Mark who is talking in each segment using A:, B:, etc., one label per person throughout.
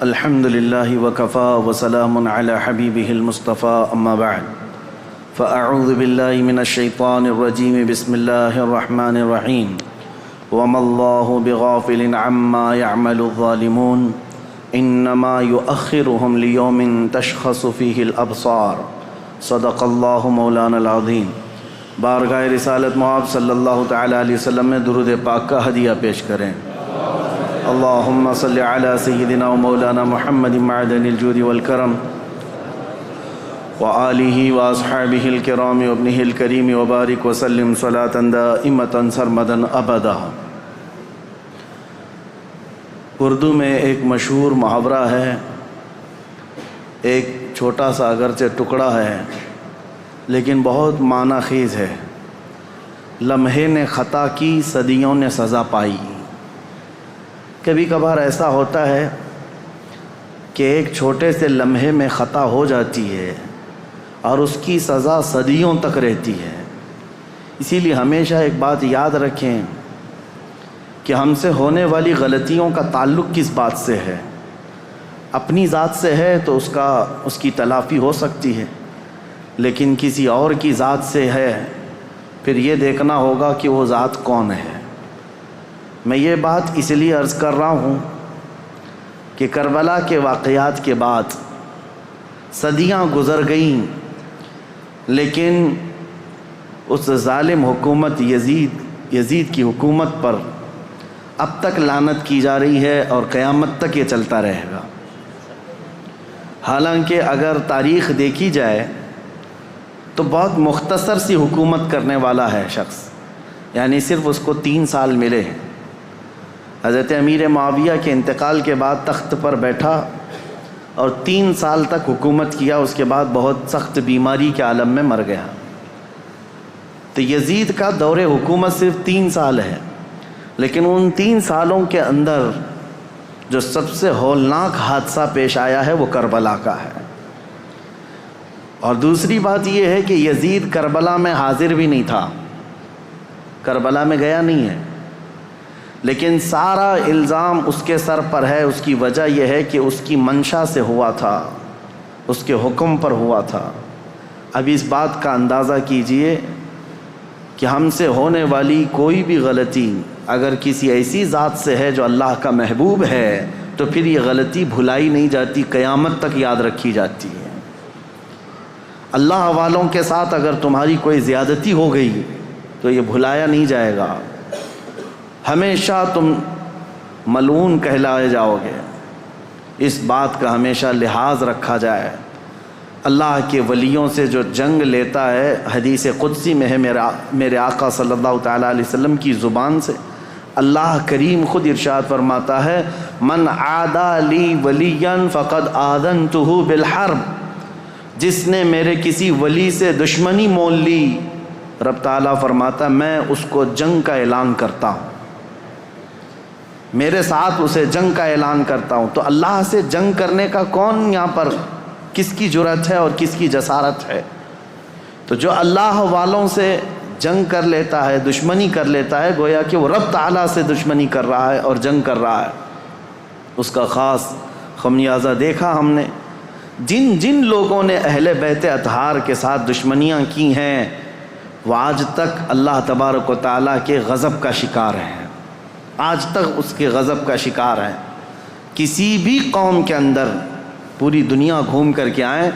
A: الحمد للہ وکفا وسلام علی حبیبہ المصطفیٰ اما بعد فاعوذ باللہ من الشیطان الرجیم بسم اللہ الرحمن الرحیم وما اللہ بغافل عما يعمل الظالمون انما يؤخرهم لیوم تشخص فیہ الابصار صدق اللہ مولانا العظیم۔ بارگاہ رسالت مآب صلی اللہ تعالیٰ علیہ وسلم میں درود پاک کا ہدیہ پیش کریں۔ اللہم صلی علی سیدنا و مولانا محمد معدن الجود والکرم وآلہ واصحابہ الکرام وابنہ الکریم وبارک وسلم صلاة دائمتا سرمدا ابدا۔ اردو میں ایک مشہور محاورہ ہے، ایک چھوٹا سا اگرچہ ٹکڑا ہے لیکن بہت معنی خیز ہے۔ لمحے نے خطا کی صدیوں نے سزا پائی۔ کبھی کبھار ایسا ہوتا ہے کہ ایک چھوٹے سے لمحے میں خطا ہو جاتی ہے اور اس کی سزا صدیوں تک رہتی ہے۔ اسی لیے ہمیشہ ایک بات یاد رکھیں کہ ہم سے ہونے والی غلطیوں کا تعلق کس بات سے ہے۔ اپنی ذات سے ہے تو اس کی تلافی ہو سکتی ہے، لیکن کسی اور کی ذات سے ہے پھر یہ دیکھنا ہوگا کہ وہ ذات کون ہے۔ میں یہ بات اس لیے عرض کر رہا ہوں کہ کربلا کے واقعات کے بعد صدیاں گزر گئیں، لیکن اس ظالم حکومت یزید کی حکومت پر اب تک لعنت کی جا رہی ہے اور قیامت تک یہ چلتا رہے گا۔ حالانکہ اگر تاریخ دیکھی جائے تو بہت مختصر سی حکومت کرنے والا ہے شخص، یعنی صرف اس کو 3 سال ملے ہیں۔ حضرت امیر معاویہ کے انتقال کے بعد تخت پر بیٹھا اور 3 سال تک حکومت کیا، اس کے بعد بہت سخت بیماری کے عالم میں مر گیا۔ تو یزید کا دور حکومت صرف 3 سال ہے، لیکن ان 3 سالوں کے اندر جو سب سے ہولناک حادثہ پیش آیا ہے وہ کربلا کا ہے۔ اور دوسری بات یہ ہے کہ یزید کربلا میں حاضر بھی نہیں تھا، کربلا میں گیا نہیں ہے، لیکن سارا الزام اس کے سر پر ہے۔ اس کی وجہ یہ ہے کہ اس کی منشا سے ہوا تھا، اس کے حکم پر ہوا تھا۔ اب اس بات کا اندازہ کیجئے کہ ہم سے ہونے والی کوئی بھی غلطی اگر کسی ایسی ذات سے ہے جو اللہ کا محبوب ہے تو پھر یہ غلطی بھلائی نہیں جاتی، قیامت تک یاد رکھی جاتی ہے۔ اللہ والوں کے ساتھ اگر تمہاری کوئی زیادتی ہو گئی تو یہ بھلایا نہیں جائے گا، ہمیشہ تم ملعون کہلائے جاؤ گے۔ اس بات کا ہمیشہ لحاظ رکھا جائے۔ اللہ کے ولیوں سے جو جنگ لیتا ہے، حدیث قدسی میں ہے میرے آقا صلی اللہ تعالیٰ علیہ وسلم کی زبان سے اللہ کریم خود ارشاد فرماتا ہے، من عادی لی ولیا فقد آذنتہ بالحرب، جس نے میرے کسی ولی سے دشمنی مول لی، رب تعالیٰ فرماتا میں اس کو جنگ کا اعلان کرتا ہوں، میرے ساتھ اسے جنگ کا اعلان کرتا ہوں۔ تو اللہ سے جنگ کرنے کا کون یہاں پر کس کی جرأت ہے اور کس کی جسارت ہے؟ تو جو اللہ والوں سے جنگ کر لیتا ہے، دشمنی کر لیتا ہے، گویا کہ وہ رب تعالیٰ سے دشمنی کر رہا ہے اور جنگ کر رہا ہے۔ اس کا خاص خمیازہ دیکھا ہم نے۔ جن لوگوں نے اہل بیت اطہار کے ساتھ دشمنیاں کی ہیں وہ آج تک اللہ تبارک و تعالیٰ کے غضب کا شکار ہیں، آج تک اس کے غضب کا شکار ہیں۔ کسی بھی قوم کے اندر پوری دنیا گھوم کر کے آئیں،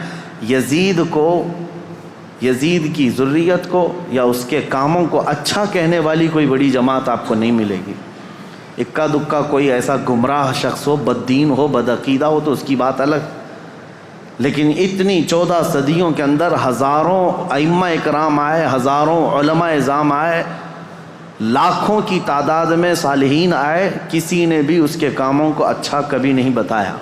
A: یزید کی ذریت کو یا اس کے کاموں کو اچھا کہنے والی کوئی بڑی جماعت آپ کو نہیں ملے گی۔ اکا دکا کوئی ایسا گمراہ شخص ہو، بددین ہو، بدعقیدہ ہو تو اس کی بات الگ، لیکن اتنی 14 صدیوں کے اندر ہزاروں ائمہ اکرام آئے، ہزاروں علماء اعظام آئے، لاکھوں کی تعداد میں صالحین آئے، کسی نے بھی اس کے کاموں کو اچھا کبھی نہیں بتایا۔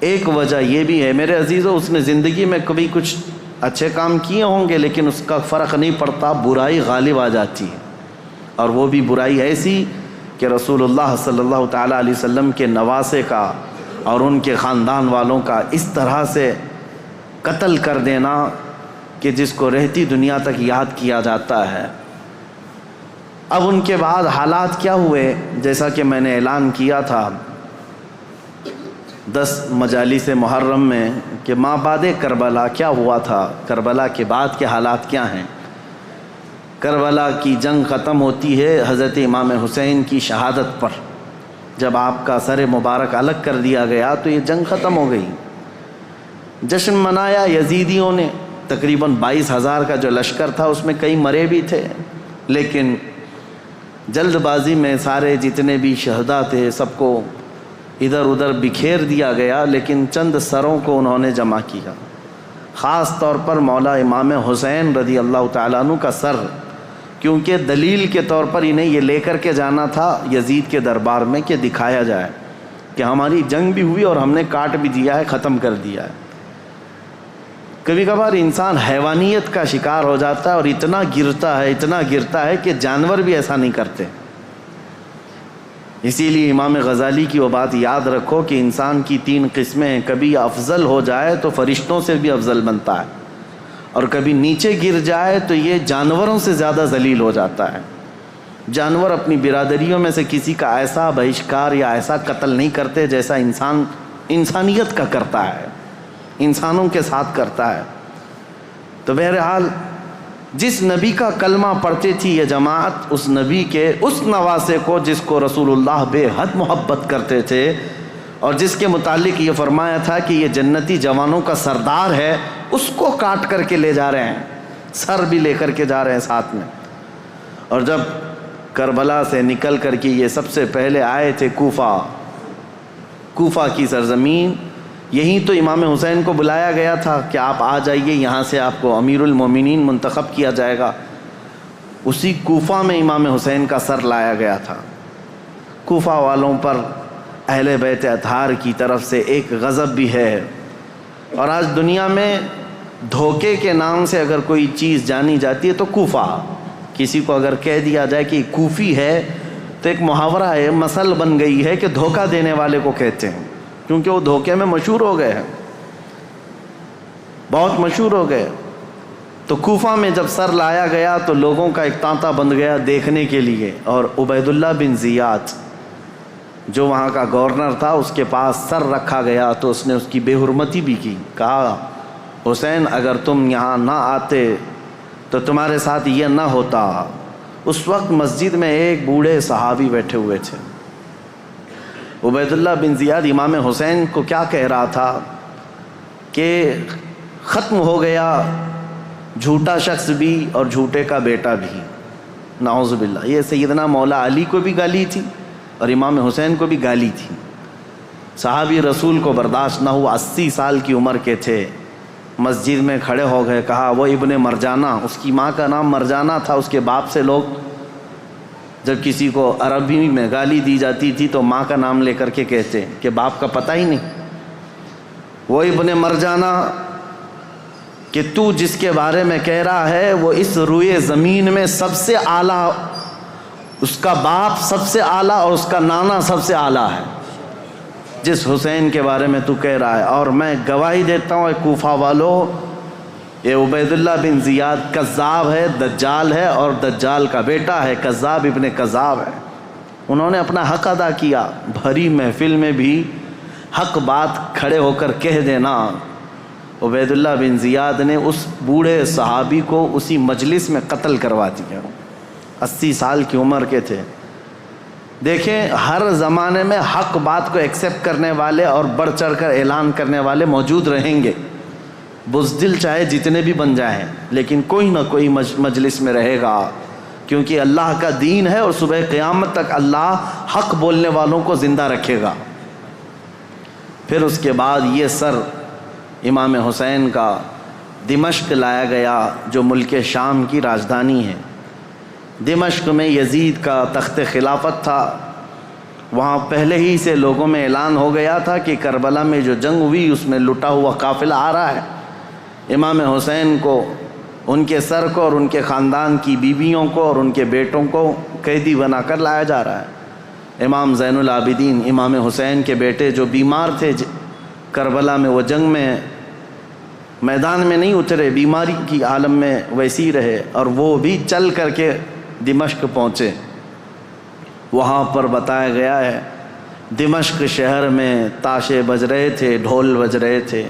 A: ایک وجہ یہ بھی ہے میرے عزیزو، اس نے زندگی میں کبھی کچھ اچھے کام کیے ہوں گے لیکن اس کا فرق نہیں پڑتا، برائی غالب آ جاتی ہے، اور وہ بھی برائی ایسی کہ رسول اللہ صلی اللہ تعالیٰ علیہ وسلم کے نواسے کا اور ان کے خاندان والوں کا اس طرح سے قتل کر دینا کہ جس کو رہتی دنیا تک یاد کیا جاتا ہے۔ اب ان کے بعد حالات کیا ہوئے، جیسا کہ میں نے اعلان کیا تھا 10 مجالس محرم میں کہ ما بعد کربلا کیا ہوا تھا، کربلا کے بعد کے حالات کیا ہیں۔ کربلا کی جنگ ختم ہوتی ہے حضرت امام حسین کی شہادت پر، جب آپ کا سر مبارک الگ کر دیا گیا تو یہ جنگ ختم ہو گئی۔ جشن منایا یزیدیوں نے، تقریباً 22,000 کا جو لشکر تھا اس میں کئی مرے بھی تھے، لیکن جلد بازی میں سارے جتنے بھی شہداء تھے سب کو ادھر ادھر بکھیر دیا گیا، لیکن چند سروں کو انہوں نے جمع کیا، خاص طور پر مولا امام حسین رضی اللہ تعالیٰ عنہ کا سر، کیونکہ دلیل کے طور پر انہیں یہ لے کر کے جانا تھا یزید کے دربار میں کہ دکھایا جائے کہ ہماری جنگ بھی ہوئی اور ہم نے کاٹ بھی دیا ہے، ختم کر دیا ہے۔ کبھی کبھار انسان حیوانیت کا شکار ہو جاتا ہے اور اتنا گرتا ہے کہ جانور بھی ایسا نہیں کرتے۔ اسی لیے امام غزالی کی وہ بات یاد رکھو کہ انسان کی 3 قسمیں ہیں، کبھی افضل ہو جائے تو فرشتوں سے بھی افضل بنتا ہے، اور کبھی نیچے گر جائے تو یہ جانوروں سے زیادہ ذلیل ہو جاتا ہے۔ جانور اپنی برادریوں میں سے کسی کا ایسا بہشکار یا ایسا قتل نہیں کرتے جیسا انسان انسانیت کا کرتا ہے، انسانوں کے ساتھ کرتا ہے۔ تو بہرحال جس نبی کا کلمہ پڑھتی تھی یہ جماعت، اس نبی کے اس نواسے کو جس کو رسول اللہ بے حد محبت کرتے تھے اور جس کے متعلق یہ فرمایا تھا کہ یہ جنتی جوانوں کا سردار ہے، اس کو کاٹ کر کے لے جا رہے ہیں، سر بھی لے کر کے جا رہے ہیں ساتھ میں۔ اور جب کربلا سے نکل کر کے یہ سب سے پہلے آئے تھے کوفہ کی سرزمین، یہیں تو امام حسین کو بلایا گیا تھا کہ آپ آ جائیے، یہاں سے آپ کو امیر المومنین منتخب کیا جائے گا۔ اسی کوفہ میں امام حسین کا سر لایا گیا تھا۔ کوفہ والوں پر اہل بیت اطہار کی طرف سے ایک غضب بھی ہے، اور آج دنیا میں دھوکے کے نام سے اگر کوئی چیز جانی جاتی ہے تو کوفہ، کسی کو اگر کہہ دیا جائے کہ کوفی ہے تو ایک محاورہ ہے، مثل بن گئی ہے کہ دھوکہ دینے والے کو کہتے ہیں، کیونکہ وہ دھوکے میں مشہور ہو گئے ہیں، بہت مشہور ہو گئے۔ تو کوفہ میں جب سر لایا گیا تو لوگوں کا ایک تانتا بند گیا دیکھنے کے لیے، اور عبید اللہ بن زیاد جو وہاں کا گورنر تھا اس کے پاس سر رکھا گیا تو اس نے اس کی بے حرمتی بھی کی، کہا حسین اگر تم یہاں نہ آتے تو تمہارے ساتھ یہ نہ ہوتا۔ اس وقت مسجد میں ایک بوڑھے صحابی بیٹھے ہوئے تھے، عبید اللہ بن زیاد امام حسین کو کیا کہہ رہا تھا کہ ختم ہو گیا جھوٹا شخص بھی اور جھوٹے کا بیٹا بھی، نعوذ باللہ۔ یہ سیدنا مولا علی کو بھی گالی تھی اور امام حسین کو بھی گالی تھی۔ صحابی رسول کو برداشت نہ ہوا، 80 سال کی عمر کے تھے، مسجد میں کھڑے ہو گئے، کہا وہ ابن مرجانہ، اس کی ماں کا نام مرجانہ تھا، اس کے باپ سے لوگ جب کسی کو عربی میں گالی دی جاتی تھی تو ماں کا نام لے کر کے کہتے کہ باپ کا پتہ ہی نہیں۔ وہ ابن مرجانہ کہ تو جس کے بارے میں کہہ رہا ہے وہ اس روئے زمین میں سب سے اعلیٰ، اس کا باپ سب سے اعلیٰ اور اس کا نانا سب سے اعلیٰ ہے، جس حسین کے بارے میں تو کہہ رہا ہے۔ اور میں گواہی دیتا ہوں اے کوفہ والو، یہ عبید اللہ بن زیاد کذاب ہے، دجال ہے، اور دجال کا بیٹا ہے، کذاب ابن کذاب ہے۔ انہوں نے اپنا حق ادا کیا، بھری محفل میں بھی حق بات کھڑے ہو کر کہہ دینا۔ عبید اللہ بن زیاد نے اس بوڑھے صحابی کو اسی مجلس میں قتل کروا دیا، 80 سال کی عمر کے تھے۔ دیکھیں ہر زمانے میں حق بات کو ایکسیپٹ کرنے والے اور بڑھ چڑھ کر اعلان کرنے والے موجود رہیں گے، بزدل چاہے جتنے بھی بن جائیں، لیکن کوئی نہ کوئی مجلس میں رہے گا، کیونکہ اللہ کا دین ہے اور صبح قیامت تک اللہ حق بولنے والوں کو زندہ رکھے گا۔ پھر اس کے بعد یہ سر امام حسین کا دمشق لایا گیا جو ملک شام کی راجدھانی ہے۔ دمشق میں یزید کا تخت خلافت تھا، وہاں پہلے ہی سے لوگوں میں اعلان ہو گیا تھا کہ کربلا میں جو جنگ ہوئی اس میں لٹا ہوا قافلہ آ رہا ہے، امام حسین کو، ان کے سر کو اور ان کے خاندان کی بیویوں کو اور ان کے بیٹوں کو قیدی بنا کر لایا جا رہا ہے۔ امام زین العابدین امام حسین کے بیٹے جو بیمار تھے کربلا میں، وہ جنگ میں میدان میں نہیں اترے، بیماری کی عالم میں ویسی رہے، اور وہ بھی چل کر کے دمشق پہنچے۔ وہاں پر بتایا گیا ہے دمشق شہر میں تاشے بج رہے تھے، ڈھول بج رہے تھے،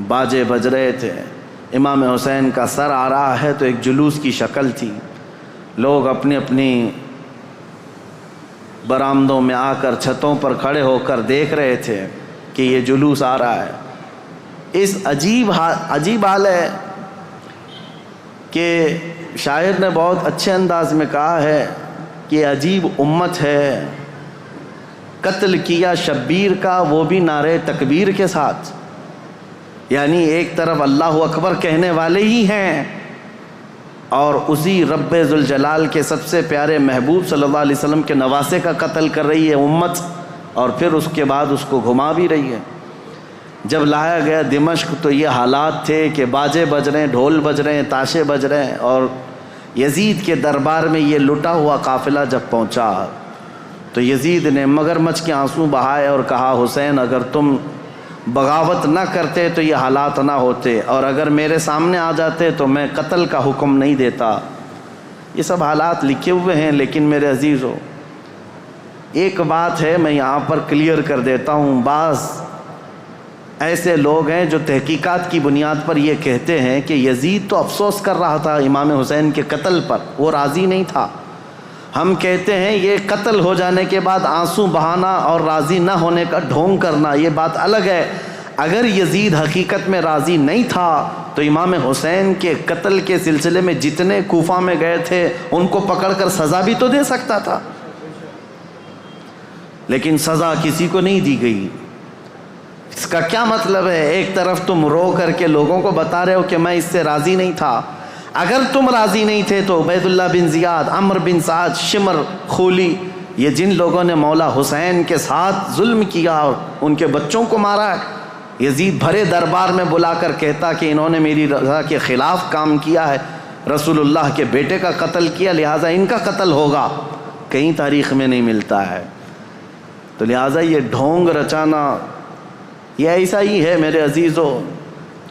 A: باجے بج رہے تھے، امام حسین کا سر آ رہا ہے تو ایک جلوس کی شکل تھی، لوگ اپنی اپنی برآمدوں میں آ کر چھتوں پر کھڑے ہو کر دیکھ رہے تھے کہ یہ جلوس آ رہا ہے۔ اس عجیب حال ہے کہ شاعر نے بہت اچھے انداز میں کہا ہے کہ عجیب امت ہے، قتل کیا شبیر کا وہ بھی نعرے تکبیر کے ساتھ، یعنی ایک طرف اللہ اکبر کہنے والے ہی ہیں اور اسی رب ذوالجلال کے سب سے پیارے محبوب صلی اللہ علیہ وسلم کے نواسے کا قتل کر رہی ہے امت، اور پھر اس کے بعد اس کو گھما بھی رہی ہے۔ جب لایا گیا دمشق تو یہ حالات تھے کہ باجے بج رہے ہیں، ڈھول بج رہے ہیں، تاشے بج رہے ہیں، اور یزید کے دربار میں یہ لٹا ہوا قافلہ جب پہنچا تو یزید نے مگرمچھ کے آنسو بہائے اور کہا حسین اگر تم بغاوت نہ کرتے تو یہ حالات نہ ہوتے، اور اگر میرے سامنے آ جاتے تو میں قتل کا حکم نہیں دیتا۔ یہ سب حالات لکھے ہوئے ہیں، لیکن میرے عزیزو ایک بات ہے میں یہاں پر کلیئر کر دیتا ہوں۔ بعض ایسے لوگ ہیں جو تحقیقات کی بنیاد پر یہ کہتے ہیں کہ یزید تو افسوس کر رہا تھا امام حسین کے قتل پر، وہ راضی نہیں تھا۔ ہم کہتے ہیں یہ قتل ہو جانے کے بعد آنسو بہانا اور راضی نہ ہونے کا ڈھونگ کرنا یہ بات الگ ہے۔ اگر یزید حقیقت میں راضی نہیں تھا تو امام حسین کے قتل کے سلسلے میں جتنے کوفہ میں گئے تھے ان کو پکڑ کر سزا بھی تو دے سکتا تھا، لیکن سزا کسی کو نہیں دی گئی۔ اس کا کیا مطلب ہے؟ ایک طرف تم رو کر کے لوگوں کو بتا رہے ہو کہ میں اس سے راضی نہیں تھا، اگر تم راضی نہیں تھے تو عبید اللہ بن زیاد، عمرو بن سعد، شمر، خولی، یہ جن لوگوں نے مولا حسین کے ساتھ ظلم کیا اور ان کے بچوں کو مارا ہے، یزید بھرے دربار میں بلا کر کہتا کہ انہوں نے میری رضا کے خلاف کام کیا ہے، رسول اللہ کے بیٹے کا قتل کیا، لہٰذا ان کا قتل ہوگا، کہیں تاریخ میں نہیں ملتا ہے۔ تو لہٰذا یہ ڈھونگ رچانا یہ ایسا ہی ہے میرے عزیزو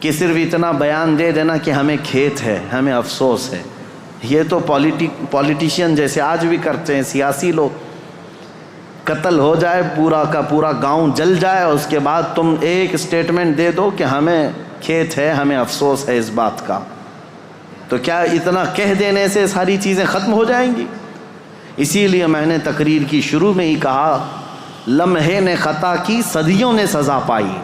A: کہ صرف اتنا بیان دے دینا کہ ہمیں کھیت ہے، ہمیں افسوس ہے، یہ تو پولیٹیشین جیسے آج بھی کرتے ہیں، سیاسی لوگ، قتل ہو جائے پورا کا پورا گاؤں جل جائے، اس کے بعد تم ایک اسٹیٹمنٹ دے دو کہ ہمیں کھیت ہے، ہمیں افسوس ہے اس بات کا۔ تو کیا اتنا کہہ دینے سے ساری چیزیں ختم ہو جائیں گی؟ اسی لیے میں نے تقریر کی شروع میں ہی کہا لمحے نے خطا کی صدیوں نے سزا پائی۔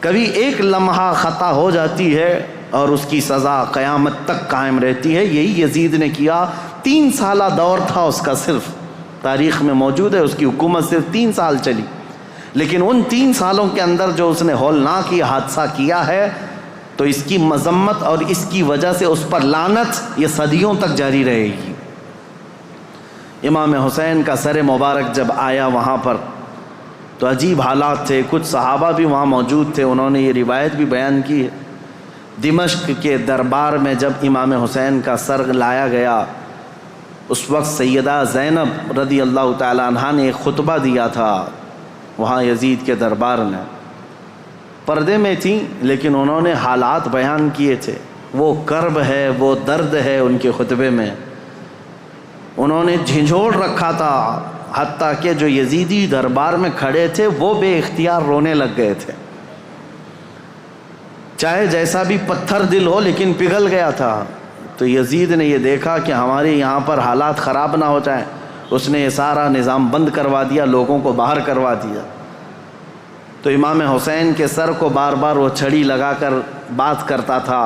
A: کبھی ایک لمحہ خطا ہو جاتی ہے اور اس کی سزا قیامت تک قائم رہتی ہے۔ یہی یزید نے کیا، 3 سالہ دور تھا اس کا، صرف تاریخ میں موجود ہے، اس کی حکومت صرف 3 سال چلی، لیکن ان 3 سالوں کے اندر جو اس نے ہولناک یہ حادثہ کیا ہے تو اس کی مذمت اور اس کی وجہ سے اس پر لعنت یہ صدیوں تک جاری رہے گی۔ امام حسین کا سر مبارک جب آیا وہاں پر تو عجیب حالات تھے، کچھ صحابہ بھی وہاں موجود تھے، انہوں نے یہ روایت بھی بیان کی ہے۔ دمشق کے دربار میں جب امام حسین کا سر لایا گیا اس وقت سیدہ زینب رضی اللہ تعالی عنہا نے ایک خطبہ دیا تھا وہاں یزید کے دربار میں، پردے میں تھیں لیکن انہوں نے حالات بیان کیے تھے، وہ کرب ہے، وہ درد ہے ان کے خطبے میں، انہوں نے جھنجھوڑ رکھا تھا، حتیٰ کہ جو یزیدی دربار میں کھڑے تھے وہ بے اختیار رونے لگ گئے تھے، چاہے جیسا بھی پتھر دل ہو لیکن پگھل گیا تھا۔ تو یزید نے یہ دیکھا کہ ہمارے یہاں پر حالات خراب نہ ہو جائیں، اس نے یہ سارا نظام بند کروا دیا، لوگوں کو باہر کروا دیا۔ تو امام حسین کے سر کو بار بار وہ چھڑی لگا کر بات کرتا تھا،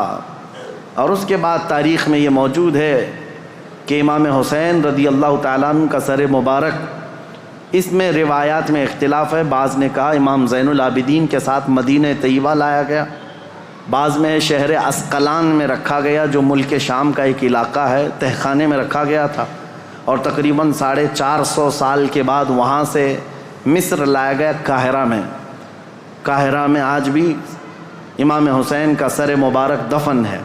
A: اور اس کے بعد تاریخ میں یہ موجود ہے کہ امام حسین رضی اللہ تعالیٰ عنہ کا سر مبارک، اس میں روایات میں اختلاف ہے، بعض نے کہا امام زین العابدین کے ساتھ مدینہ طیبہ لایا گیا، بعض میں شہر عسقلان میں رکھا گیا جو ملک شام کا ایک علاقہ ہے، تہخانے میں رکھا گیا تھا، اور تقریباً 450 سال کے بعد وہاں سے مصر لایا گیا قاہرہ میں۔ قاہرہ میں آج بھی امام حسین کا سر مبارک دفن ہے،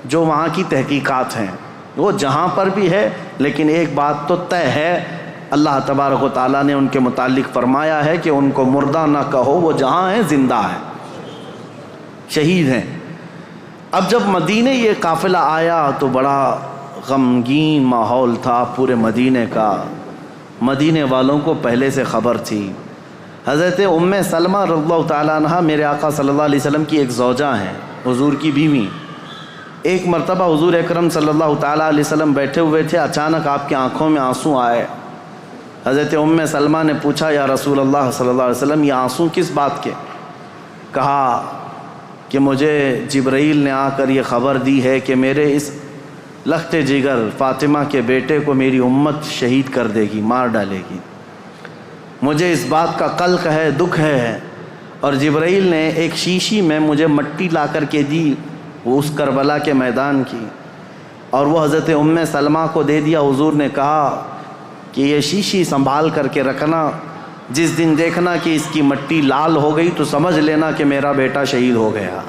A: جو وہاں کی تحقیقات ہیں وہ جہاں پر بھی ہے، لیکن ایک بات تو طے ہے، اللہ تبارک و تعالیٰ نے ان کے متعلق فرمایا ہے کہ ان کو مردہ نہ کہو، وہ جہاں ہیں زندہ ہیں، شہید ہیں۔ اب جب مدینے یہ قافلہ آیا تو بڑا غمگین ماحول تھا پورے مدینے کا، مدینے والوں کو پہلے سے خبر تھی۔ حضرت ام سلمہ رضی اللہ تعالیٰ عنہ میرے آقا صلی اللہ علیہ وسلم کی ایک زوجہ ہیں، حضور کی بیوی۔ ایک مرتبہ حضور اکرم صلی اللہ تعالیٰ علیہ وسلم بیٹھے ہوئے تھے، اچانک آپ کی آنکھوں میں آنسو آئے۔ حضرت ام سلمہ نے پوچھا یا رسول اللہ صلی اللہ علیہ وسلم یہ آنسو کس بات کے؟ کہا کہ مجھے جبرائیل نے آ کر یہ خبر دی ہے کہ میرے اس لخت جگر فاطمہ کے بیٹے کو میری امت شہید کر دے گی، مار ڈالے گی۔ مجھے اس بات کا قلق ہے، دکھ ہے، اور جبرائیل نے ایک شیشی میں مجھے مٹی لا کر کے دی وہ اس کربلا کے میدان کی، اور وہ حضرت ام سلمہ کو دے دیا۔ حضور نے کہا کہ یہ شیشی سنبھال کر کے رکھنا، جس دن دیکھنا کہ اس کی مٹی لال ہو گئی تو سمجھ لینا کہ میرا بیٹا شہید ہو گیا۔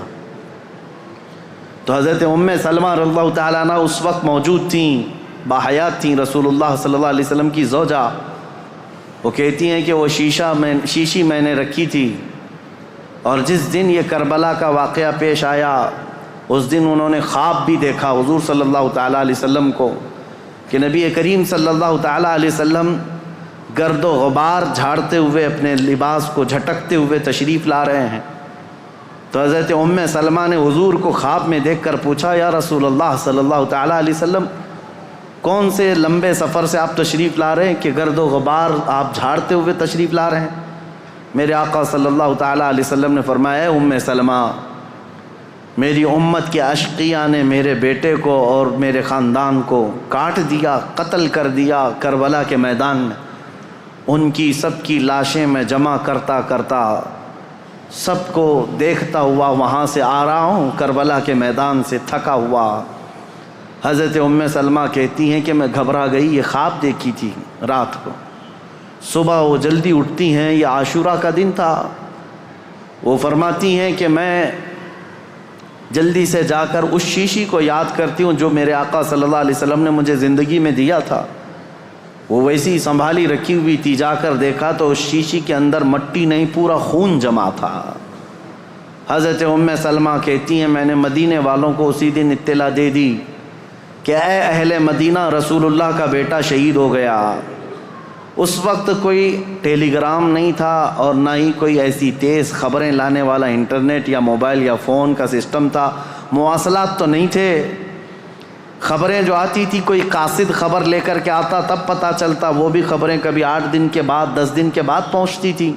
A: تو حضرت ام سلمہ رضی اللہ تعالیٰ عنہ اس وقت موجود تھیں، باحیات تھیں، رسول اللہ صلی اللہ علیہ وسلم کی زوجہ۔ وہ کہتی ہیں کہ وہ شیشی میں نے رکھی تھی، اور جس دن یہ کربلا کا واقعہ پیش آیا اس دن انہوں نے خواب بھی دیکھا حضور صلی اللہ تعالیٰ علیہ وسلم کو کہ نبی کریم صلی اللہ تعالیٰ علیہ وسلم گرد و غبار جھاڑتے ہوئے اپنے لباس کو جھٹکتے ہوئے تشریف لا رہے ہیں۔ تو حضرت ام سلمہ نے حضور کو خواب میں دیکھ کر پوچھا یا رسول اللہ صلی اللہ تعالیٰ علیہ وسلم کون سے لمبے سفر سے آپ تشریف لا رہے ہیں کہ گرد و غبار آپ جھاڑتے ہوئے تشریف لا رہے ہیں؟ میرے آقا صلی اللہ تعالیٰ علیہ وسلم نے فرمایا ام سلمہ میری امت کے اشقیاء نے میرے بیٹے کو اور میرے خاندان کو کاٹ دیا، قتل کر دیا کربلا کے میدان میں۔ ان کی سب کی لاشیں میں جمع کرتا کرتا سب کو دیکھتا ہوا وہاں سے آ رہا ہوں، کربلا کے میدان سے تھکا ہوا۔ حضرت ام سلمہ کہتی ہیں کہ میں گھبرا گئی، یہ خواب دیکھی تھی رات کو۔ صبح وہ جلدی اٹھتی ہیں، یہ عاشورہ کا دن تھا۔ وہ فرماتی ہیں کہ میں جلدی سے جا کر اس شیشی کو یاد کرتی ہوں جو میرے آقا صلی اللہ علیہ وسلم نے مجھے زندگی میں دیا تھا، وہ ویسی سنبھالی رکھی ہوئی تھی۔ جا کر دیکھا تو اس شیشی کے اندر مٹی نہیں، پورا خون جمع تھا۔ حضرت ام سلمہ کہتی ہیں میں نے مدینے والوں کو اسی دن اطلاع دے دی کہ اے اہل مدینہ رسول اللہ کا بیٹا شہید ہو گیا۔ اس وقت کوئی ٹیلی گرام نہیں تھا اور نہ ہی کوئی ایسی تیز خبریں لانے والا انٹرنیٹ یا موبائل یا فون کا سسٹم تھا، مواصلات تو نہیں تھے۔ خبریں جو آتی تھی کوئی قاصد خبر لے کر کے آتا تب پتہ چلتا، وہ بھی خبریں کبھی 8 دن کے بعد 10 دن کے بعد پہنچتی تھی۔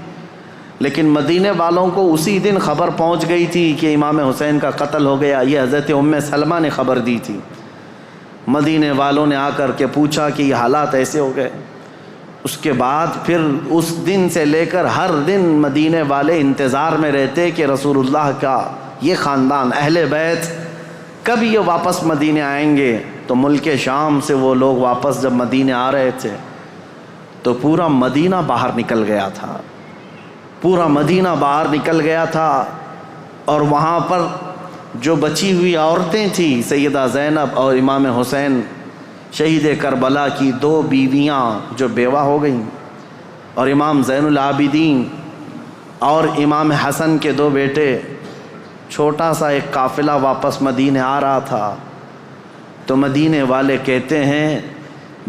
A: لیکن مدینے والوں کو اسی دن خبر پہنچ گئی تھی کہ امام حسین کا قتل ہو گیا۔ یہ حضرت ام سلمہ نے خبر دی تھی۔ مدینے والوں نے آ کر کے پوچھا کہ یہ حالات ایسے ہو گئے۔ اس کے بعد پھر اس دن سے لے کر ہر دن مدینے والے انتظار میں رہتے کہ رسول اللہ کا یہ خاندان اہل بیت کب یہ واپس مدینے آئیں گے۔ تو ملک شام سے وہ لوگ واپس جب مدینے آ رہے تھے تو پورا مدینہ باہر نکل گیا تھا، پورا مدینہ باہر نکل گیا تھا۔ اور وہاں پر جو بچی ہوئی عورتیں تھیں، سیدہ زینب اور امام حسین شہید کربلا کی 2 بیویاں جو بیوہ ہو گئیں، اور امام زین العابدین اور امام حسن کے 2 بیٹے، چھوٹا سا ایک قافلہ واپس مدینے آ رہا تھا۔ تو مدینے والے کہتے ہیں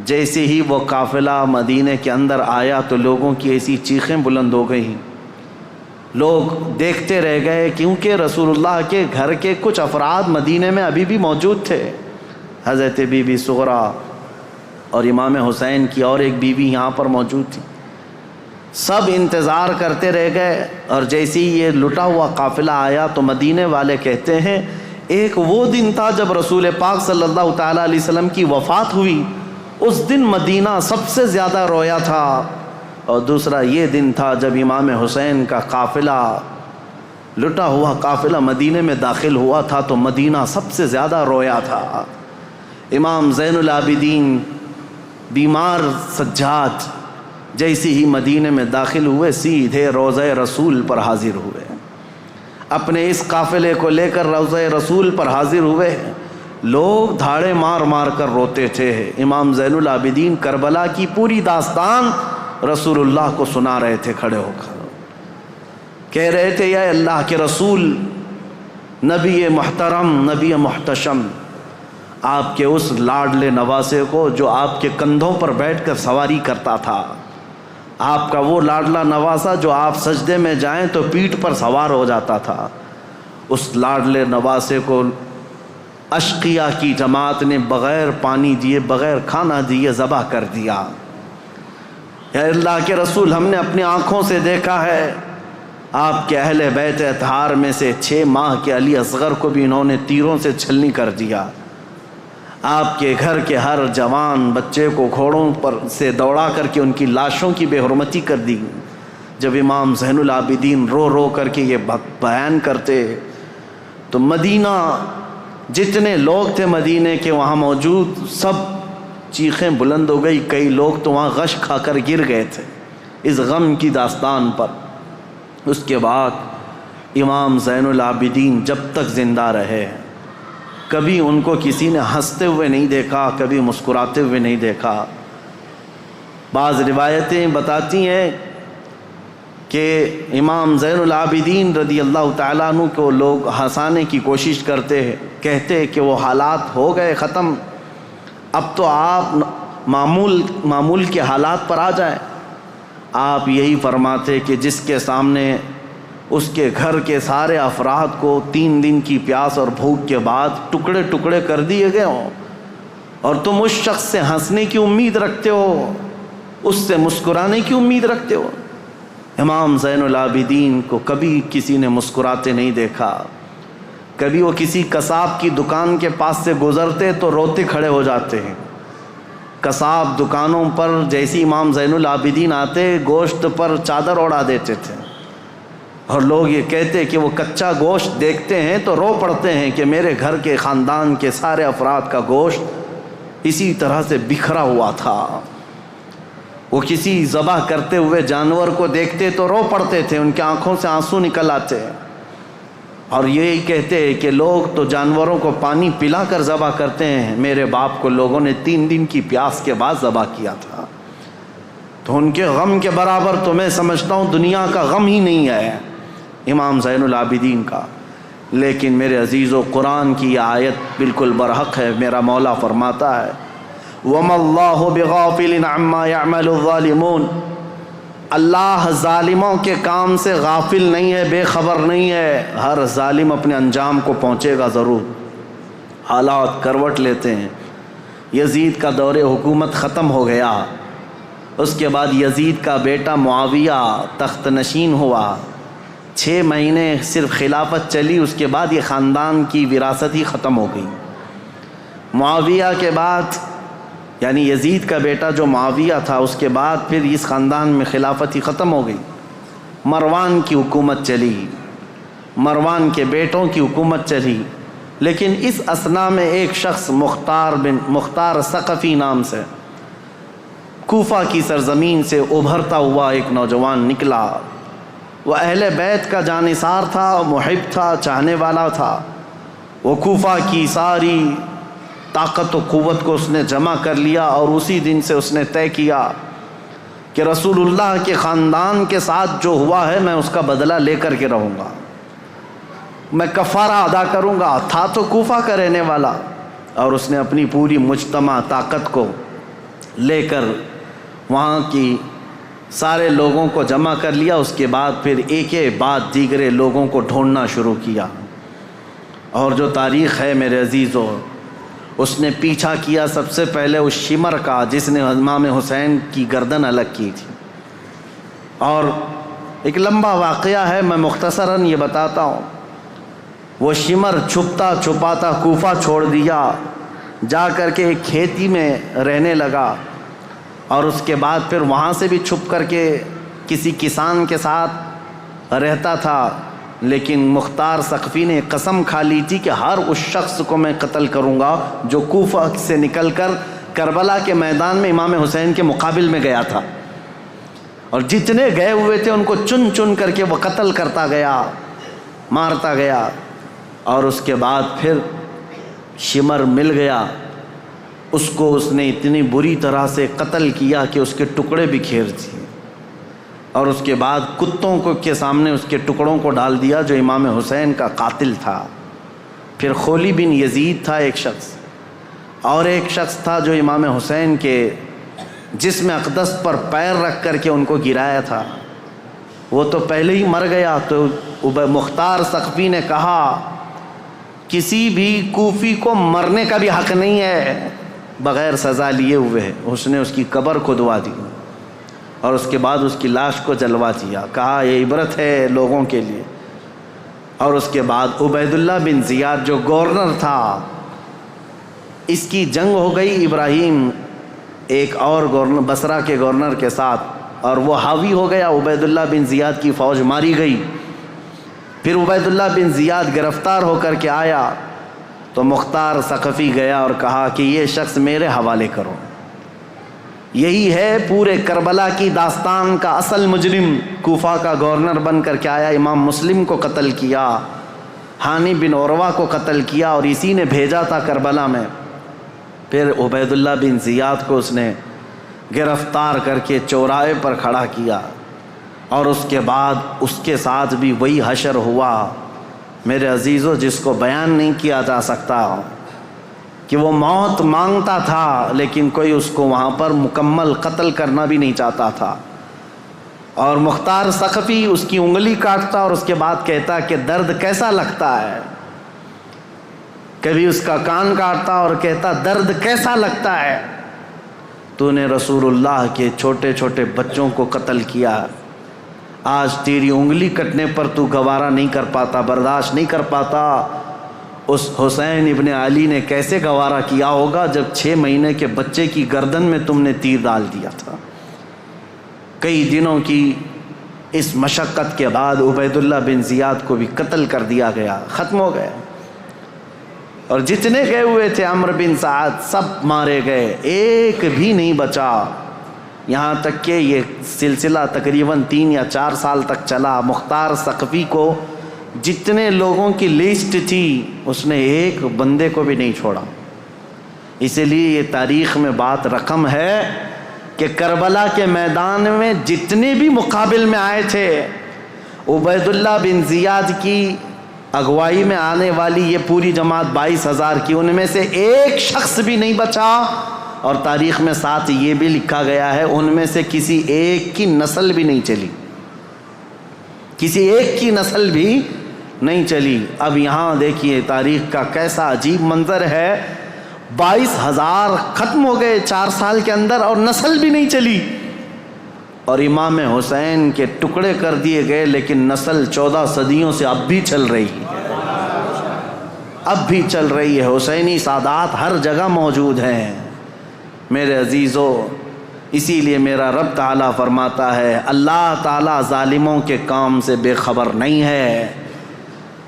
A: جیسے ہی وہ قافلہ مدینے کے اندر آیا تو لوگوں کی ایسی چیخیں بلند ہو گئیں، لوگ دیکھتے رہ گئے، کیونکہ رسول اللہ کے گھر کے کچھ افراد مدینے میں ابھی بھی موجود تھے۔ حضرت بی بی سغرا اور امام حسین کی اور ایک بیوی یہاں پر موجود تھی۔ سب انتظار کرتے رہ گئے، اور جیسے ہی یہ لٹا ہوا قافلہ آیا تو مدینے والے کہتے ہیں ایک وہ دن تھا جب رسول پاک صلی اللہ تعالیٰ علیہ وسلم کی وفات ہوئی، اس دن مدینہ سب سے زیادہ رویا تھا، اور دوسرا یہ دن تھا جب امام حسین کا قافلہ، لٹا ہوا قافلہ مدینے میں داخل ہوا تھا تو مدینہ سب سے زیادہ رویا تھا۔ امام زین العابدین بیمار سجاد جیسے ہی مدینے میں داخل ہوئے سیدھے روضہ رسول پر حاضر ہوئے، اپنے اس قافلے کو لے کر روضہ رسول پر حاضر ہوئے۔ لوگ دھاڑے مار مار کر روتے تھے۔ امام زین العابدین کربلا کی پوری داستان رسول اللہ کو سنا رہے تھے، کھڑے ہو کر کہہ رہے تھے یا اللہ کے رسول، نبی محترم، نبی محتشم، آپ کے اس لاڈلے نواسے کو جو آپ کے کندھوں پر بیٹھ کر سواری کرتا تھا، آپ کا وہ لاڈلا نواسا جو آپ سجدے میں جائیں تو پیٹھ پر سوار ہو جاتا تھا، اس لاڈلے نواسے کو اشقیاء کی جماعت نے بغیر پانی دیے، بغیر کھانا دیے ذبح کر دیا۔ یا اللہ کے رسول، ہم نے اپنی آنکھوں سے دیکھا ہے آپ کے اہل بیت اطہار میں سے 6 ماہ کے علی اصغر کو بھی انہوں نے تیروں سے چھلنی کر دیا۔ آپ کے گھر کے ہر جوان بچے کو گھوڑوں پر سے دوڑا کر کے ان کی لاشوں کی بے حرمتی کر دی۔ جب امام زین العابدین رو رو کر کے یہ بیان کرتے تو مدینہ، جتنے لوگ تھے مدینے کے وہاں موجود، سب چیخیں بلند ہو گئی۔ کئی لوگ تو وہاں غش کھا کر گر گئے تھے اس غم کی داستان پر۔ اس کے بعد امام زین العابدین جب تک زندہ رہے، کبھی ان کو کسی نے ہنستے ہوئے نہیں دیکھا، کبھی مسکراتے ہوئے نہیں دیکھا۔ بعض روایتیں بتاتی ہیں کہ امام زین العابدین رضی اللہ تعالیٰ عنہ کو لوگ ہنسانے کی کوشش کرتے ہیں، کہتے کہ وہ حالات ہو گئے ختم، اب تو آپ معمول کے حالات پر آ جائیں۔ آپ یہی فرماتے کہ جس کے سامنے اس کے گھر کے سارے افراد کو 3 دن کی پیاس اور بھوک کے بعد ٹکڑے ٹکڑے کر دیے گئے ہوں، اور تم اس شخص سے ہنسنے کی امید رکھتے ہو، اس سے مسکرانے کی امید رکھتے ہو۔ امام زین العابدین کو کبھی کسی نے مسکراتے نہیں دیکھا۔ کبھی وہ کسی قصاب کی دکان کے پاس سے گزرتے تو روتے کھڑے ہو جاتے ہیں۔ قصاب دکانوں پر جیسی امام زین العابدین آتے، گوشت پر چادر اڑا دیتے تھے، اور لوگ یہ کہتے کہ وہ کچا گوشت دیکھتے ہیں تو رو پڑتے ہیں کہ میرے گھر کے خاندان کے سارے افراد کا گوشت اسی طرح سے بکھرا ہوا تھا۔ وہ کسی ذبح کرتے ہوئے جانور کو دیکھتے تو رو پڑتے تھے، ان کی آنکھوں سے آنسو نکل آتے، اور یہی کہتے کہ لوگ تو جانوروں کو پانی پلا کر ذبح کرتے ہیں، میرے باپ کو لوگوں نے 3 دن کی پیاس کے بعد ذبح کیا تھا۔ تو ان کے غم کے برابر تو میں سمجھتا ہوں دنیا کا غم ہی نہیں ہے امام زین العابدین کا۔ لیکن میرے عزیزو، قرآن کی یہ آیت بالکل برحق ہے۔ میرا مولا فرماتا ہے وَمَا اللَّهُ بِغَافِلٍ عَمَّا يَعْمَلُ الظَّالِمُونَ، اللہ ظالموں کے کام سے غافل نہیں ہے، بے خبر نہیں ہے۔ ہر ظالم اپنے انجام کو پہنچے گا ضرور۔ حالات کروٹ لیتے ہیں۔ یزید کا دور حکومت ختم ہو گیا، اس کے بعد یزید کا بیٹا معاویہ تخت نشین ہوا۔ 6 مہینے صرف خلافت چلی، اس کے بعد یہ خاندان کی وراثت ہی ختم ہو گئی۔ معاویہ کے بعد، یعنی یزید کا بیٹا جو معاویہ تھا، اس کے بعد پھر اس خاندان میں خلافت ہی ختم ہو گئی۔ مروان کی حکومت چلی، مروان کے بیٹوں کی حکومت چلی، لیکن اس اثنا میں ایک شخص مختار ثقفی نام سے کوفہ کی سرزمین سے ابھرتا ہوا ایک نوجوان نکلا۔ وہ اہل بیت کا جانثار تھا، محب تھا، چاہنے والا تھا۔ وہ کوفہ کی ساری طاقت و قوت کو اس نے جمع کر لیا، اور اسی دن سے اس نے طے کیا کہ رسول اللہ کے خاندان کے ساتھ جو ہوا ہے میں اس کا بدلہ لے کر کے رہوں گا، میں کفارہ ادا کروں گا۔ تھا تو کوفہ کا رہنے والا، اور اس نے اپنی پوری مجتمع طاقت کو لے کر وہاں کی سارے لوگوں کو جمع کر لیا۔ اس کے بعد پھر ایک بعد دیگرے لوگوں کو ڈھونڈنا شروع کیا، اور جو تاریخ ہے میرے عزیزو، اس نے پیچھا کیا سب سے پہلے اس شمر کا جس نے امام حسین کی گردن الگ کی تھی۔ اور ایک لمبا واقعہ ہے، میں مختصراً یہ بتاتا ہوں۔ وہ شمر چھپتا چھپاتا کوفہ چھوڑ دیا، جا کر کے ایک کھیتی میں رہنے لگا، اور اس کے بعد پھر وہاں سے بھی چھپ کر کے کسی کسان کے ساتھ رہتا تھا۔ لیکن مختار ثقفی نے قسم کھا لی تھی کہ ہر اس شخص کو میں قتل کروں گا جو کوفہ سے نکل کر کربلا کے میدان میں امام حسین کے مقابل میں گیا تھا، اور جتنے گئے ہوئے تھے ان کو چن چن کر کے وہ قتل کرتا گیا، مارتا گیا۔ اور اس کے بعد پھر شمر مل گیا، اس کو اس نے اتنی بری طرح سے قتل کیا کہ اس کے ٹکڑے بکھیر دیے، اور اس کے بعد کتوں کو کے سامنے اس کے ٹکڑوں کو ڈال دیا جو امام حسین کا قاتل تھا۔ پھر خولی بن یزید تھا ایک شخص، اور ایک شخص تھا جو امام حسین کے جسم اقدس پر پیر رکھ کر کے ان کو گرایا تھا، وہ تو پہلے ہی مر گیا۔ تو مختار ثقفی نے کہا کسی بھی کوفی کو مرنے کا بھی حق نہیں ہے بغیر سزا لیے ہوئے۔ اس نے اس کی قبر کھدوا دی اور اس کے بعد اس کی لاش کو جلوا دیا، کہا یہ عبرت ہے لوگوں کے لیے۔ اور اس کے بعد عبید اللہ بن زیاد جو گورنر تھا، اس کی جنگ ہو گئی ابراہیم ایک اور گورنر بصرہ کے گورنر کے ساتھ، اور وہ حاوی ہو گیا، عبید اللہ بن زیاد کی فوج ماری گئی۔ پھر عبید اللہ بن زیاد گرفتار ہو کر کے آیا تو مختار ثقفی گیا اور کہا کہ یہ شخص میرے حوالے کرو، یہی ہے پورے کربلا کی داستان کا اصل مجرم۔ کوفہ کا گورنر بن کر کے آیا، امام مسلم کو قتل کیا، ہانی بن عروہ کو قتل کیا، اور اسی نے بھیجا تھا کربلا میں۔ پھر عبید اللہ بن زیاد کو اس نے گرفتار کر کے چوراہے پر کھڑا کیا، اور اس کے بعد اس کے ساتھ بھی وہی حشر ہوا میرے عزیزو، جس کو بیان نہیں کیا جا سکتا، کہ وہ موت مانگتا تھا لیکن کوئی اس کو وہاں پر مکمل قتل کرنا بھی نہیں چاہتا تھا۔ اور مختار ثقفی اس کی انگلی کاٹتا اور اس کے بعد کہتا کہ درد کیسا لگتا ہے، کبھی اس کا کان کاٹتا اور کہتا درد کیسا لگتا ہے، تو نے رسول اللہ کے چھوٹے چھوٹے بچوں کو قتل کیا، آج تیری انگلی کٹنے پر تو گوارا نہیں کر پاتا، برداشت نہیں کر پاتا۔ اس حسین ابن علی نے کیسے گوارا کیا ہوگا جب 6 مہینے کے بچے کی گردن میں تم نے تیر ڈال دیا تھا۔ کئی دنوں کی اس مشقت کے بعد عبید اللہ بن زیاد کو بھی قتل کر دیا گیا، ختم ہو گئے، اور جتنے گئے ہوئے تھے عمرو بن سعد سب مارے گئے، ایک بھی نہیں بچا۔ یہاں تک کہ یہ سلسلہ تقریباً 3 یا 4 سال تک چلا۔ مختار ثقفی کو جتنے لوگوں کی لسٹ تھی اس نے ایک بندے کو بھی نہیں چھوڑا۔ اسی لیے یہ تاریخ میں بات رقم ہے کہ کربلا کے میدان میں جتنے بھی مقابل میں آئے تھے، عبید اللہ بن زیاد کی اگوائی میں آنے والی یہ پوری جماعت 22,000 کی، ان میں سے ایک شخص بھی نہیں بچا، اور تاریخ میں ساتھ یہ بھی لکھا گیا ہے ان میں سے کسی ایک کی نسل بھی نہیں چلی، کسی ایک کی نسل بھی نہیں چلی۔ اب یہاں دیکھیے تاریخ کا کیسا عجیب منظر ہے، 22,000 ختم ہو گئے 4 سال کے اندر اور نسل بھی نہیں چلی، اور امام حسین کے ٹکڑے کر دیے گئے، لیکن نسل 14 صدیوں سے اب بھی چل رہی ہے، اب بھی چل رہی ہے۔ حسینی سادات ہر جگہ موجود ہیں میرے عزیزو۔ اسی لیے میرا رب تعالیٰ فرماتا ہے اللہ تعالیٰ ظالموں کے کام سے بے خبر نہیں ہے،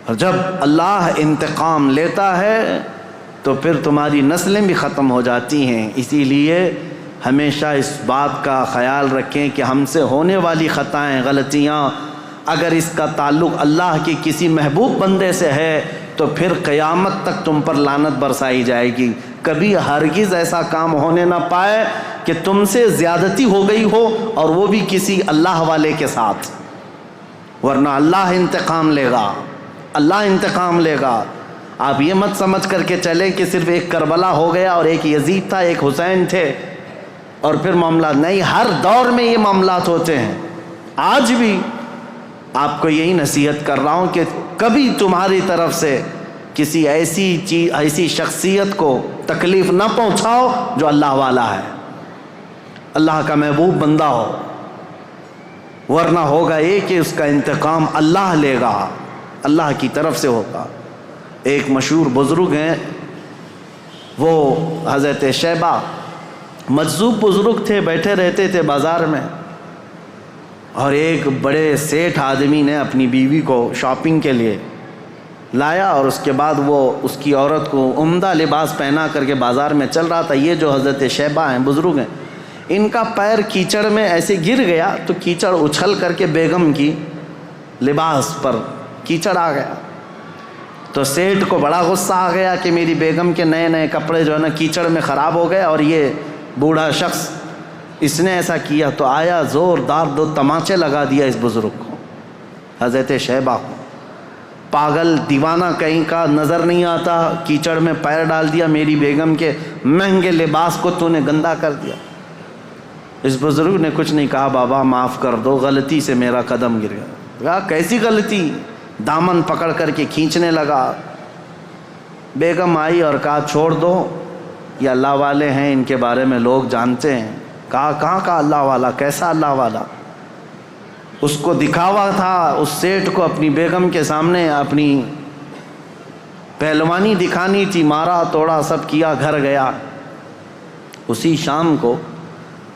A: اور جب اللہ انتقام لیتا ہے تو پھر تمہاری نسلیں بھی ختم ہو جاتی ہیں۔ اسی لیے ہمیشہ اس بات کا خیال رکھیں کہ ہم سے ہونے والی خطائیں، غلطیاں، اگر اس کا تعلق اللہ کی کسی محبوب بندے سے ہے تو پھر قیامت تک تم پر لعنت برسائی جائے گی۔ کبھی ہرگز ایسا کام ہونے نہ پائے کہ تم سے زیادتی ہو گئی ہو اور وہ بھی کسی اللہ والے کے ساتھ، ورنہ اللہ انتقام لے گا، اللہ انتقام لے گا۔ آپ یہ مت سمجھ کر کے چلیں کہ صرف ایک کربلا ہو گیا اور ایک یزید تھا، ایک حسین تھے اور پھر معاملات نہیں، ہر دور میں یہ معاملات ہوتے ہیں۔ آج بھی آپ کو یہی نصیحت کر رہا ہوں کہ کبھی تمہاری طرف سے کسی ایسی شخصیت کو تکلیف نہ پہنچاؤ جو اللہ والا ہے، اللہ کا محبوب بندہ ہو، ورنہ ہوگا یہ کہ اس کا انتقام اللہ لے گا، اللہ کی طرف سے ہوگا۔ ایک مشہور بزرگ ہیں، وہ حضرت شیبہ، مجذوب بزرگ تھے، بیٹھے رہتے تھے بازار میں، اور ایک بڑے سیٹھ آدمی نے اپنی بیوی کو شاپنگ کے لیے لایا، اور اس کے بعد وہ اس کی عورت کو عمدہ لباس پہنا کر کے بازار میں چل رہا تھا۔ یہ جو حضرت شیبہ ہیں، بزرگ ہیں، ان کا پیر کیچڑ میں ایسے گر گیا تو کیچڑ اچھل کر کے بیگم کی لباس پر کیچڑ آ گیا، تو سیٹھ کو بڑا غصہ آ گیا کہ میری بیگم کے نئے نئے کپڑے جو ہے نا کیچڑ میں خراب ہو گئے، اور یہ بوڑھا شخص اس نے ایسا کیا، تو آیا زوردار 2 تماچے لگا دیا اس بزرگ کو، حضرت شیبہ کو، پاگل دیوانہ کہیں کا نظر نہیں آتا، کیچڑ میں پیر ڈال دیا، میری بیگم کے مہنگے لباس کو تو نے گندا کر دیا۔ اس بزرگ نے کچھ نہیں کہا، بابا معاف کر دو، غلطی سے میرا قدم گر گیا۔ کہا کیسی غلطی؟ دامن پکڑ کر کے کھینچنے لگا۔ بیگم آئی اور کہا چھوڑ دو، یہ اللہ والے ہیں، ان کے بارے میں لوگ جانتے ہیں۔ کہا کہاں کا اللہ والا، کیسا اللہ والا؟ اس کو دکھاوا تھا، اس سیٹھ کو اپنی بیگم کے سامنے اپنی پہلوانی دکھانی تھی، مارا توڑا سب کیا، گھر گیا۔ اسی شام کو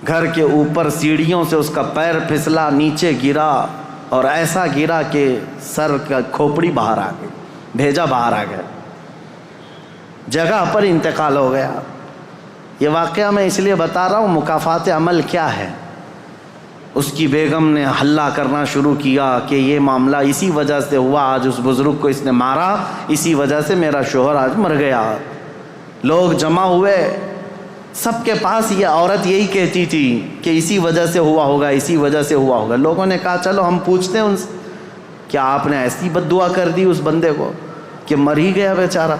A: گھر کے اوپر سیڑھیوں سے اس کا پیر پھسلا، نیچے گرا اور ایسا گرا کہ سر کا کھوپڑی باہر آ گئی، بھیجا باہر آ گیا، جگہ پر انتقال ہو گیا۔ یہ واقعہ میں اس لیے بتا رہا ہوں، مکافات عمل کیا ہے۔ اس کی بیگم نے ہلہ کرنا شروع کیا کہ یہ معاملہ اسی وجہ سے ہوا، آج اس بزرگ کو اس نے مارا، اسی وجہ سے میرا شوہر آج مر گیا۔ لوگ جمع ہوئے، سب کے پاس یہ عورت یہی کہتی تھی کہ اسی وجہ سے ہوا ہوگا، اسی وجہ سے ہوا ہوگا۔ لوگوں نے کہا چلو ہم پوچھتے ہیں ان سے، کیا آپ نے ایسی بد دعا کر دی اس بندے کو کہ مر ہی گیا بیچارہ؟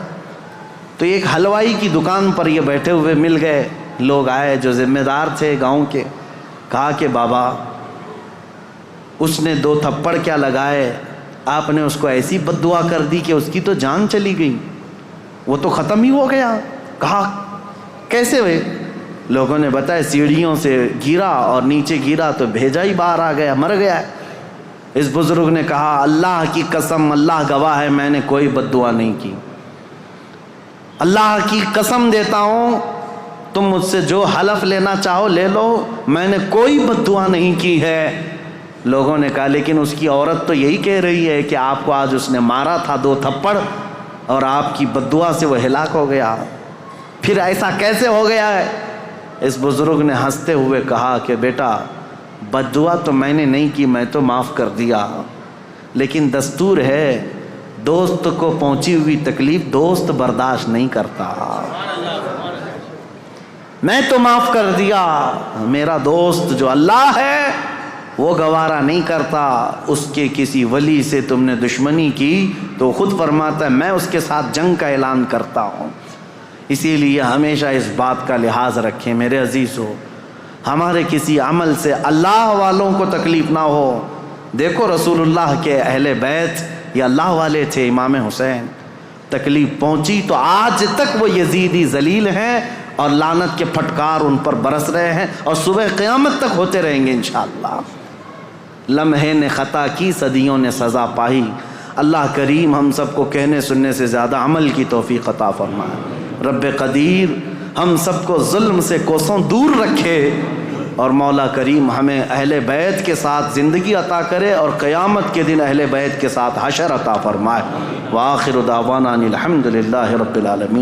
A: تو ایک حلوائی کی دکان پر یہ بیٹھے ہوئے مل گئے، لوگ آئے جو ذمہ دار تھے گاؤں کے، کہا کہ بابا اس نے 2 تھپڑ کیا لگائے، آپ نے اس کو ایسی بد دعا کر دی کہ اس کی تو جان چلی گئی، وہ تو ختم ہی ہو گیا۔ کہا کیسے ہوئے؟ لوگوں نے بتایا سیڑھیوں سے گرا اور نیچے گرا تو بھیجا ہی باہر آ گیا، مر گیا۔ اس بزرگ نے کہا اللہ کی قسم، اللہ گواہ ہے، میں نے کوئی بد دعا نہیں کی، اللہ کی قسم دیتا ہوں، تم مجھ سے جو حلف لینا چاہو لے لو، میں نے کوئی بد دعا نہیں کی ہے۔ لوگوں نے کہا لیکن اس کی عورت تو یہی کہہ رہی ہے کہ آپ کو آج اس نے مارا تھا 2 تھپڑ اور آپ کی بد دعا سے وہ ہلاک ہو گیا، پھر ایسا کیسے ہو گیا ہے؟ اس بزرگ نے ہنستے ہوئے کہا کہ بیٹا بد دعا تو میں نے نہیں کی، میں تو معاف کر دیا، لیکن دستور ہے دوست کو پہنچی ہوئی تکلیف دوست برداشت نہیں کرتا۔ میں تو معاف کر دیا، میرا دوست جو اللہ ہے وہ گوارا نہیں کرتا۔ اس کے کسی ولی سے تم نے دشمنی کی تو خود فرماتا ہے میں اس کے ساتھ جنگ کا اعلان کرتا ہوں۔ اسی لیے ہمیشہ اس بات کا لحاظ رکھیں میرے عزیزو، ہمارے کسی عمل سے اللہ والوں کو تکلیف نہ ہو۔ دیکھو رسول اللہ کے اہل بیت یہ اللہ والے تھے، امام حسین، تکلیف پہنچی تو آج تک وہ یزیدی ذلیل ہیں اور لعنت کے پھٹکار ان پر برس رہے ہیں اور صبح قیامت تک ہوتے رہیں گے انشاءاللہ۔ لمحے نے خطا کی، صدیوں نے سزا پائی۔ اللہ کریم ہم سب کو کہنے سننے سے زیادہ عمل کی توفیق عطا فرمائے۔ رب قدیر ہم سب کو ظلم سے کوسوں دور رکھے اور مولا کریم ہمیں اہل بیت کے ساتھ زندگی عطا کرے اور قیامت کے دن اہل بیت کے ساتھ حشر عطا فرمائے۔ وآخر دعوانا ان الحمد للہ رب العالمین۔